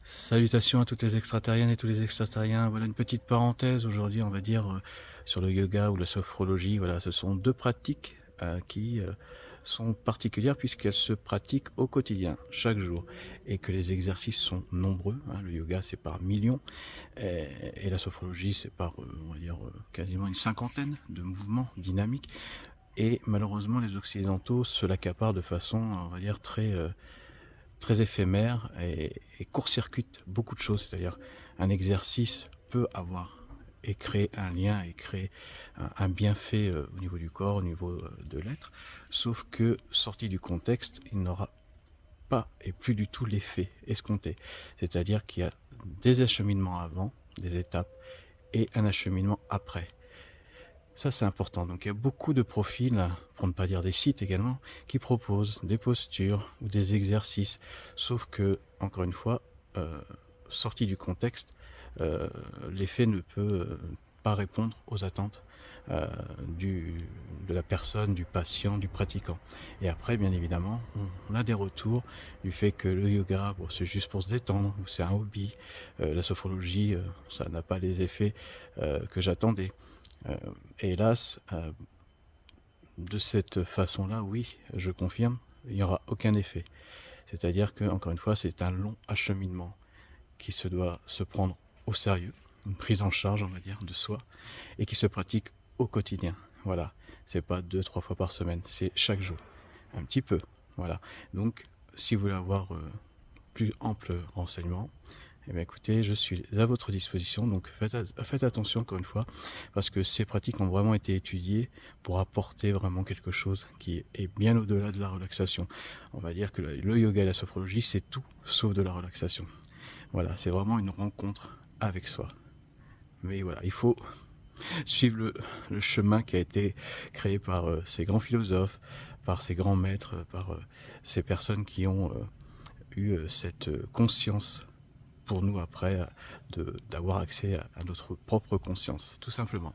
Salutations à toutes les extraterriennes et tous les extraterriens. Voilà une petite parenthèse aujourd'hui, on va dire, sur le yoga ou la sophrologie. Voilà, ce sont deux pratiques qui sont particulières puisqu'elles se pratiquent au quotidien, chaque jour, et que les exercices sont nombreux. Hein. Le yoga, c'est par millions, et la sophrologie, c'est par, on va dire, quasiment une cinquantaine de mouvements dynamiques. Et malheureusement, les Occidentaux se l'accaparent de façon, on va dire, très éphémère et court-circuite beaucoup de choses. C'est-à-dire un exercice peut avoir et créer un lien et créer un bienfait au niveau du corps, au niveau de l'être, sauf que sorti du contexte, il n'aura pas et plus du tout l'effet escompté. C'est-à-dire qu'il y a des acheminements avant, des étapes, et un acheminement après. Ça, c'est important. Donc, il y a beaucoup de profils, pour ne pas dire des sites également, qui proposent des postures ou des exercices. Sauf que, encore une fois, sorti du contexte, l'effet ne peut pas répondre aux attentes euh, de la personne, du patient, du pratiquant. Et après, bien évidemment, on a des retours du fait que le yoga, bon, c'est juste pour se détendre, ou c'est un hobby. La sophrologie, ça n'a pas les effets que j'attendais. Euh, Hélas, de cette façon-là, oui, je confirme, il n'y aura aucun effet. C'est-à-dire que, encore une fois, c'est un long acheminement qui se doit se prendre au sérieux, une prise en charge, on va dire, de soi, et qui se pratique au quotidien. Voilà, c'est pas 2, 3 fois par semaine, c'est chaque jour, un petit peu. Voilà. Donc, si vous voulez avoir plus ample renseignement, eh bien, écoutez, je suis à votre disposition, donc faites attention encore une fois, parce que ces pratiques ont vraiment été étudiées pour apporter vraiment quelque chose qui est bien au-delà de la relaxation. On va dire que le yoga et la sophrologie, c'est tout sauf de la relaxation. Voilà, c'est vraiment une rencontre avec soi. Mais voilà, il faut suivre le chemin qui a été créé par ces grands philosophes, par ces grands maîtres, par ces personnes qui ont eu cette conscience pour nous après d'avoir accès à notre propre conscience, tout simplement.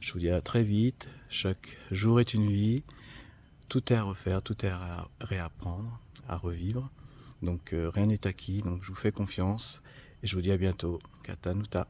Je vous dis à très vite, chaque jour est une vie, tout est à refaire, tout est à réapprendre, à revivre, donc rien n'est acquis, donc je vous fais confiance et je vous dis à bientôt. Katanuta.